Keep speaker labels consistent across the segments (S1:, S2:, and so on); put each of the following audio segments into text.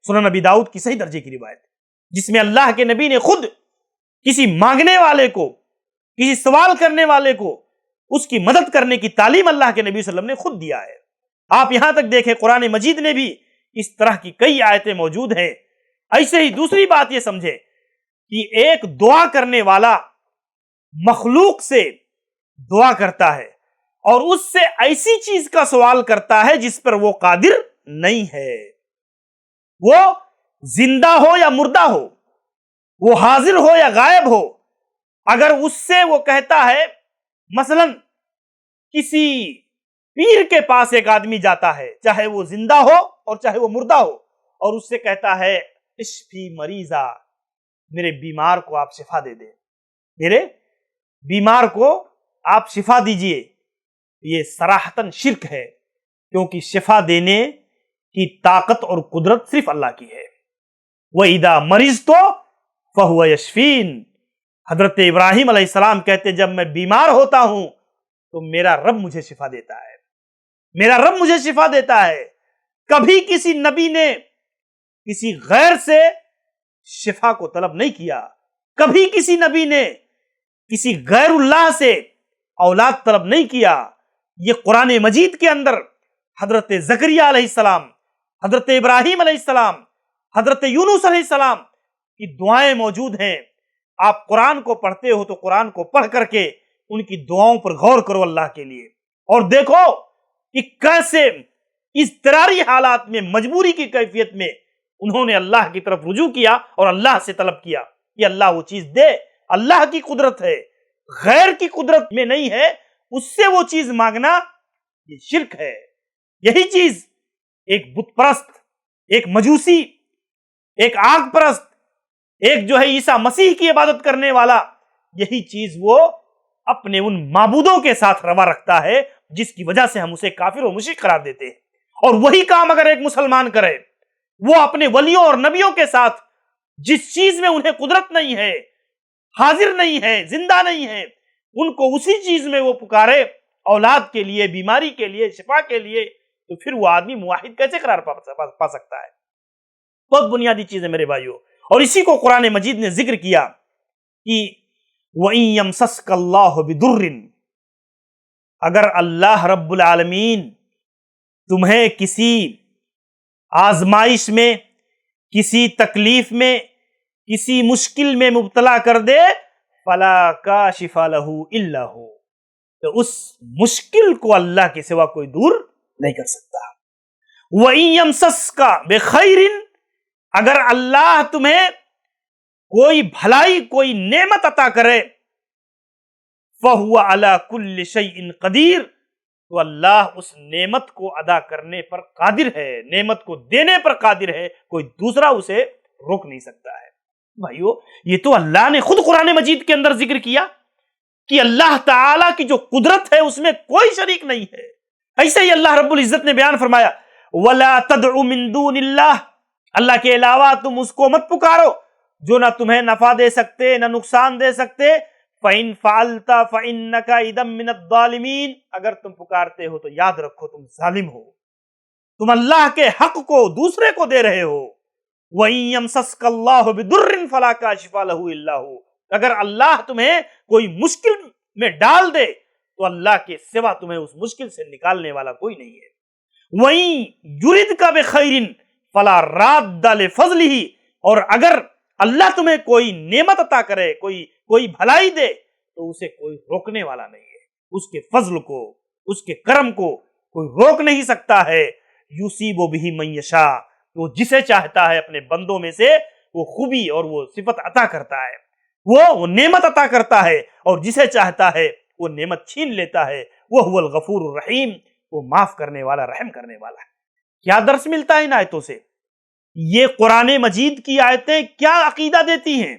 S1: سنن نبی داؤد کی صحیح درجے کی روایت جس میں اللہ کے نبی نے خود کسی مانگنے والے کو، کسی سوال کرنے والے کو اس کی مدد کرنے کی تعلیم اللہ کے نبی صلی اللہ علیہ وسلم نے خود دیا ہے۔ آپ یہاں تک دیکھیں قرآن مجید میں بھی اس طرح کی کئی آیتیں موجود ہیں۔ ایسے ہی دوسری بات یہ سمجھے کہ ایک دعا کرنے والا مخلوق سے دعا کرتا ہے اور اس سے ایسی چیز کا سوال کرتا ہے جس پر وہ قادر نہیں ہے، وہ زندہ ہو یا مردہ ہو، وہ حاضر ہو یا غائب ہو، اگر اس سے وہ کہتا ہے، مثلا کسی پیر کے پاس ایک آدمی جاتا ہے، چاہے وہ زندہ ہو اور چاہے وہ مردہ ہو، اور اس سے کہتا ہے اشفی مریضا، میرے بیمار کو آپ شفا دے دیں، میرے بیمار کو آپ شفا دیجئے، یہ صراحتاً شرک ہے، کیونکہ شفا دینے کی طاقت اور قدرت صرف اللہ کی ہے۔ وَإِذَا مَرِضْتُ فَهُوَ يَشْفِينِ، حضرت ابراہیم علیہ السلام کہتے جب میں بیمار ہوتا ہوں تو میرا رب مجھے شفا دیتا ہے، میرا رب مجھے شفا دیتا ہے۔ کبھی کسی نبی نے کسی غیر سے شفا کو طلب نہیں کیا، کبھی کسی نبی نے کسی غیر اللہ سے اولاد طلب نہیں کیا۔ یہ قرآن مجید کے اندر حضرت زکریہ علیہ السلام، حضرت ابراہیم علیہ السلام، حضرت یونس علیہ السلام کی دعائیں موجود ہیں۔ آپ قرآن کو پڑھتے ہو تو قرآن کو پڑھ کر کے ان کی دعاؤں پر غور کرو اللہ کے لیے، اور دیکھو کہ کیسے اضطراری حالات میں، مجبوری کی کیفیت میں انہوں نے اللہ کی طرف رجوع کیا اور اللہ سے طلب کیا کہ اللہ وہ چیز دے۔ اللہ کی قدرت ہے، غیر کی قدرت میں نہیں ہے، اس سے وہ چیز مانگنا یہ شرک ہے۔ یہی چیز ایک بت پرست، ایک مجوسی، ایک آگ پرست، ایک جو ہے عیسیٰ مسیح کی عبادت کرنے والا، یہی چیز وہ اپنے ان معبودوں کے ساتھ روا رکھتا ہے جس کی وجہ سے ہم اسے کافر و مشرک قرار دیتے ہیں۔ اور وہی کام اگر ایک مسلمان کرے، وہ اپنے ولیوں اور نبیوں کے ساتھ جس چیز میں انہیں قدرت نہیں ہے، حاضر نہیں ہے، زندہ نہیں ہے، ان کو اسی چیز میں وہ پکارے اولاد کے لیے، بیماری کے لیے، شفا کے لیے، تو پھر وہ آدمی موحد کیسے قرار پا سکتا ہے؟ بہت بنیادی چیز ہے میرے بھائیوں، اور اسی کو قرآن مجید نے ذکر کیا کہ وَإِن يَمْسَسْكَ اللَّهُ بِضُرٍّ، اگر اللہ رب العالمین تمہیں کسی آزمائش میں، کسی تکلیف میں، کسی مشکل میں مبتلا کر دے، فَلَا كَاشِفَ لَهُ إِلَّا هُوَ، تو اس مشکل کو اللہ کے سوا کوئی دور نہیں کر سکتا۔ وَإِن يَمْسَسْكَ بِخَيْرٍ، اگر اللہ تمہیں کوئی بھلائی، کوئی نعمت عطا کرے، فَهُوَ عَلَى كُلِّ شَيْءٍ قَدِيرٌ، تو اللہ اس نعمت کو ادا کرنے پر قادر ہے، نعمت کو دینے پر قادر ہے، کوئی دوسرا اسے روک نہیں سکتا ہے۔ بھائیو، یہ تو اللہ نے خود قرآن مجید کے اندر ذکر کیا کہ اللہ تعالیٰ کی جو قدرت ہے اس میں کوئی شریک نہیں ہے۔ ایسے ہی اللہ رب العزت نے بیان فرمایا وَلَا تَدْعُ مِن دُونِ اللَّهِ، اللہ کے علاوہ تم اس کو مت پکارو جو نہ تمہیں نفع دے سکتے نہ نقصان دے سکتے۔ فَإِن فَعَلْتَ فَإِنَّكَ إِذًا مِنَ الظَّالِمِينَ، اگر تم پکارتے ہو تو یاد رکھو تم ظالم ہو، تم اللہ کے حق کو دوسرے کو دے رہے ہو۔ وَإِن يَمْسَسْكَ اللَّهُ بِضُرٍّ فَلَا كَاشِفَ لَهُ إِلَّا هُوَ، اگر اللہ تمہیں کوئی مشکل میں ڈال دے تو اللہ کے سوا تمہیں اس مشکل سے نکالنے والا کوئی نہیں ہے۔ وَإِن يُرِدْكَ بِخَيْرٍ فَلَا رَادَّ لِفَضْلِهِ، اور اگر اللہ تمہیں کوئی نعمت عطا کرے، کوئی بھلائی دے، تو اسے کوئی روکنے والا نہیں ہے، اس کے فضل کو، اس کے کرم کو کوئی روک نہیں سکتا ہے۔ یُصِیبُ بِهِ مَن یشاء، وہ جسے چاہتا ہے اپنے بندوں میں سے وہ خوبی اور وہ صفت عطا کرتا ہے، وہ نعمت عطا کرتا ہے، اور جسے چاہتا ہے وہ نعمت چھین لیتا ہے۔ وَهُوَ الْغَفُورُ الرَّحِيمُ، وہ معاف کرنے والا، رحم کرنے والا ہے۔ کیا درس ملتا ہے ان آیتوں سے؟ یہ قرآن مجید کی آیتیں کیا عقیدہ دیتی ہیں؟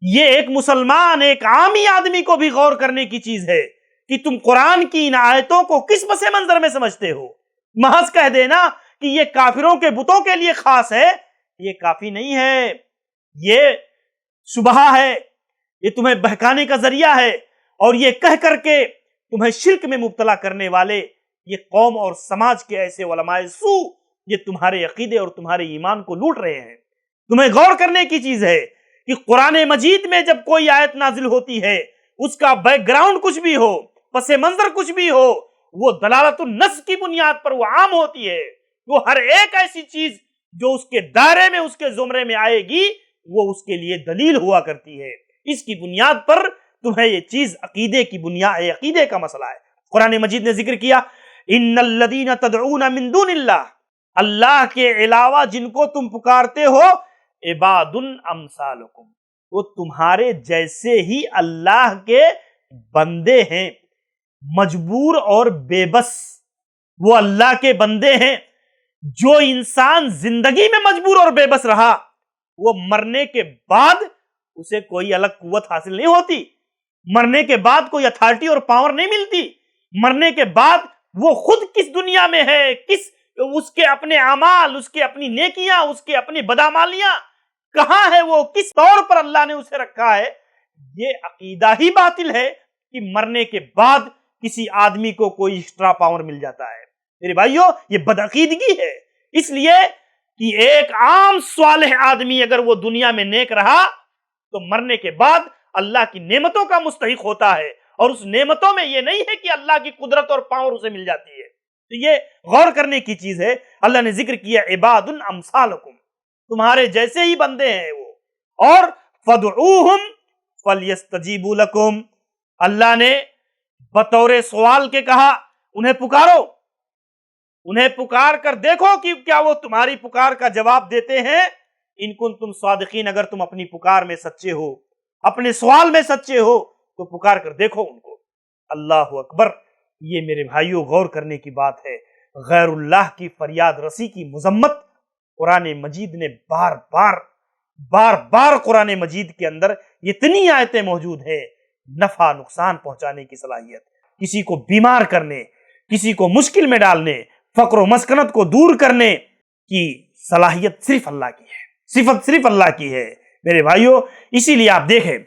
S1: یہ ایک مسلمان، ایک عامی آدمی کو بھی غور کرنے کی چیز ہے کہ تم قرآن کی ان آیتوں کو کس پس منظر میں سمجھتے ہو۔ محض کہہ دینا کہ یہ کافروں کے بتوں کے لیے خاص ہے، یہ کافی نہیں ہے، یہ شبہہ ہے، یہ تمہیں بہکانے کا ذریعہ ہے، اور یہ کہہ کر کے تمہیں شرک میں مبتلا کرنے والے یہ قوم اور سماج کے ایسے علماء سو یہ تمہارے عقیدے اور تمہارے ایمان کو لوٹ رہے ہیں۔ تمہیں غور کرنے کی چیز ہے کہ قرآن مجید میں جب کوئی آیت نازل ہوتی ہے، اس کا بیک گراؤنڈ کچھ بھی ہو، پس منظر کچھ بھی ہو، وہ دلالت النص کی بنیاد پر وہ عام ہوتی ہے۔ وہ ہر ایک ایسی چیز جو اس کے دائرے میں، اس کے زمرے میں آئے گی، وہ اس کے لیے دلیل ہوا کرتی ہے۔ اس کی بنیاد پر تمہیں یہ چیز عقیدے کی بنیاد، عقیدے کا مسئلہ ہے۔ قرآن مجید نے ذکر کیا، ان الذین تدعون من دون اللہ، اللہ کے علاوہ جن کو تم پکارتے ہو، عباد امثالکم، وہ تمہارے جیسے ہی اللہ کے بندے ہیں، مجبور اور بے بس۔ وہ اللہ کے بندے ہیں۔ جو انسان زندگی میں مجبور اور بے بس رہا، وہ مرنے کے بعد اسے کوئی الگ قوت حاصل نہیں ہوتی، مرنے کے بعد کوئی اتھارٹی اور پاور نہیں ملتی، مرنے کے بعد وہ خود کس دنیا میں ہے، اس کے اپنے اعمال، اس کے اپنی نیکیاں، اس کے اپنی بدعمالیاں کہاں ہے، وہ کس طور پر اللہ نے اسے رکھا ہے۔ یہ عقیدہ ہی باطل ہے کہ مرنے کے بعد کسی آدمی کو کوئی ایکسٹرا پاور مل جاتا ہے۔ میرے بھائیو، یہ بدعقیدگی ہے۔ اس لیے کہ ایک عام صالح آدمی اگر وہ دنیا میں نیک رہا تو مرنے کے بعد اللہ کی نعمتوں کا مستحق ہوتا ہے، اور اس نعمتوں میں یہ نہیں ہے کہ اللہ کی قدرت اور پاور اسے مل جاتی ہے۔ تو یہ غور کرنے کی چیز ہے۔ اللہ نے ذکر کیا عباد امثالکم، تمہارے جیسے ہی بندے ہیں وہ، اور فدعوہم فلیستجیبوا لکم، اللہ نے بطور سوال کے کہا انہیں پکارو، انہیں پکار کر دیکھو کہ کیا وہ تمہاری پکار کا جواب دیتے ہیں۔ ان کنتم صادقین، اگر تم اپنی پکار میں سچے ہو، اپنے سوال میں سچے ہو، تو پکار کر دیکھو ان کو۔ اللہ اکبر! یہ میرے بھائیوں غور کرنے کی بات ہے۔ غیر اللہ کی فریاد رسی کی مذمت قرآن مجید نے بار بار قرآن مجید کے اندر اتنی آیتیں موجود ہیں، نفع نقصان پہنچانے کی صلاحیت، کسی کو بیمار کرنے، کسی کو مشکل میں ڈالنے، فقر و مسکنت کو دور کرنے کی صلاحیت صرف اللہ کی ہے، صفت صرف اللہ کی ہے میرے بھائیوں۔ اسی لیے آپ دیکھیں،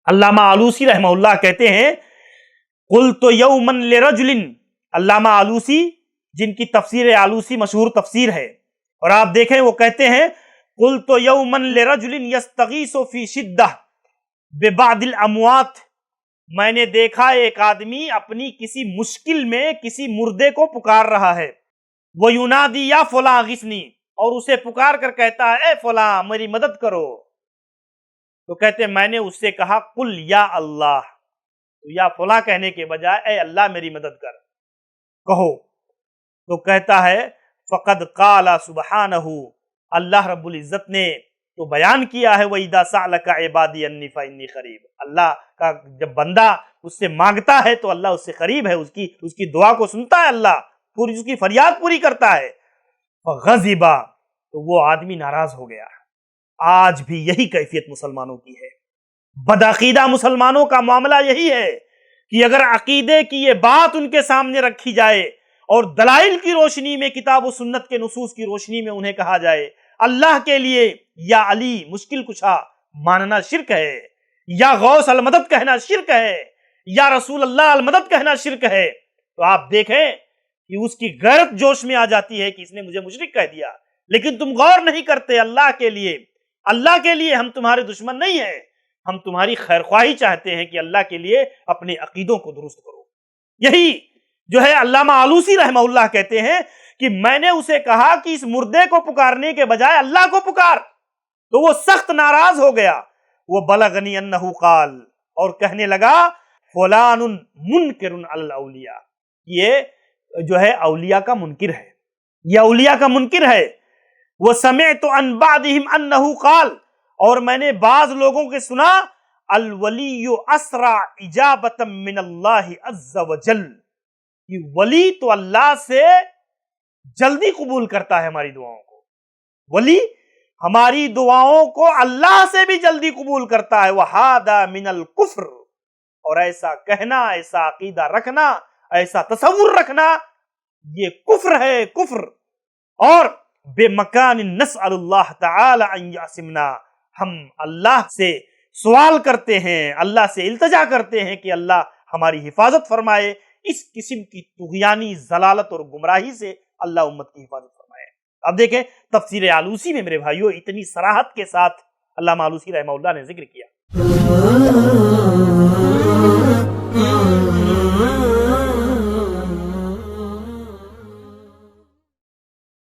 S1: علامہ آلوسی رحمہ اللہ کہتے ہیں، قلت یوما لرجل، علامہ آلوسی جن کی تفسیر آلوسی مشہور تفسیر ہے، اور آپ دیکھیں وہ کہتے ہیں، قلت یوما لرجل یستغیث فی شدہ ببعض الاموات، میں نے دیکھا ایک آدمی اپنی کسی مشکل میں کسی مردے کو پکار رہا ہے، وَيُنَادِي يَا فُلَانَ غِثْنِي، اور اسے پکار کر کہتا ہے اے فلاں میری مدد کرو۔ تو کہتے ہیں میں نے اس سے کہا قل یا اللہ، تو یا فلاں کہنے کے بجائے اے اللہ میری مدد کر کہو۔ تو کہتا ہے فقد قال سبحانہ، اللہ رب العزت نے تو بیان کیا ہے، وَإِذَا سَأَلَكَ عِبَادِي أَنِّي فَإِنِّي قَرِيبٌ، اللہ کا جب بندہ اس سے مانگتا ہے تو اللہ اس سے قریب ہے، اس کی دعا کو سنتا ہے، اللہ پوری اس کی فریاد پوری کرتا ہے۔ فَغَضِبَ، تو وہ آدمی ناراض ہو گیا۔ آج بھی یہی کیفیت مسلمانوں کی ہے، بدعقیدہ مسلمانوں کا معاملہ یہی ہے کہ اگر عقیدے کی یہ بات ان کے سامنے رکھی جائے اور دلائل کی روشنی میں، کتاب و سنت کے نصوص کی روشنی میں انہیں کہا جائے اللہ کے لیے یا علی مشکل کشا ماننا شرک ہے، یا غوث المدد کہنا شرک ہے، یا رسول اللہ المدد کہنا شرک ہے، تو آپ دیکھیں کہ اس کی غیرت جوش میں آ جاتی ہے کہ اس نے مجھے مشرک کہہ دیا۔ لیکن تم غور نہیں کرتے، اللہ کے لیے ہم تمہارے دشمن نہیں ہیں، ہم تمہاری خیر خواہی چاہتے ہیں کہ اللہ کے لیے اپنے عقیدوں کو درست کرو۔ یہی جو ہے علامہ آلوسی رحمہ اللہ کہتے ہیں کہ میں نے اسے کہا کہ اس مردے کو پکارنے کے بجائے اللہ کو پکار، تو وہ سخت ناراض ہو گیا۔ وہ بلغنی انہ قال، اور کہنے لگا فلان منکر علی الاولیاء، یہ جو ہے اولیاء کا منکر ہے، یہ اولیاء کا منکر ہے۔ وسمعت عن بعضهم انہ قال، اور میں نے بعض لوگوں کے سنا الولی اسرع اجابتا من اللہ عز وجل، کہ ولی تو اللہ سے جلدی قبول کرتا ہے ہماری دعاؤں کو، ولی ہماری دعاؤں کو اللہ سے بھی جلدی قبول کرتا ہے۔ وَهَذَا مِنَ الْكُفْرِ، اور ایسا کہنا، ایسا عقیدہ رکھنا، ایسا تصور رکھنا، یہ کفر ہے، کفر۔ اور بے مکان نسأل اللہ تعالی ان یعصمنا، ہم اللہ سے سوال کرتے ہیں، اللہ سے التجا کرتے ہیں کہ اللہ ہماری حفاظت فرمائے، اس قسم کی طغیانی ضلالت اور گمراہی سے اللہ امت کی حفاظت فرمائے۔ اب دیکھیں تفسیر آلوسی میں میرے بھائیوں اتنی صراحت کے ساتھ علامہ آلوسی رحمہ اللہ نے ذکر کیا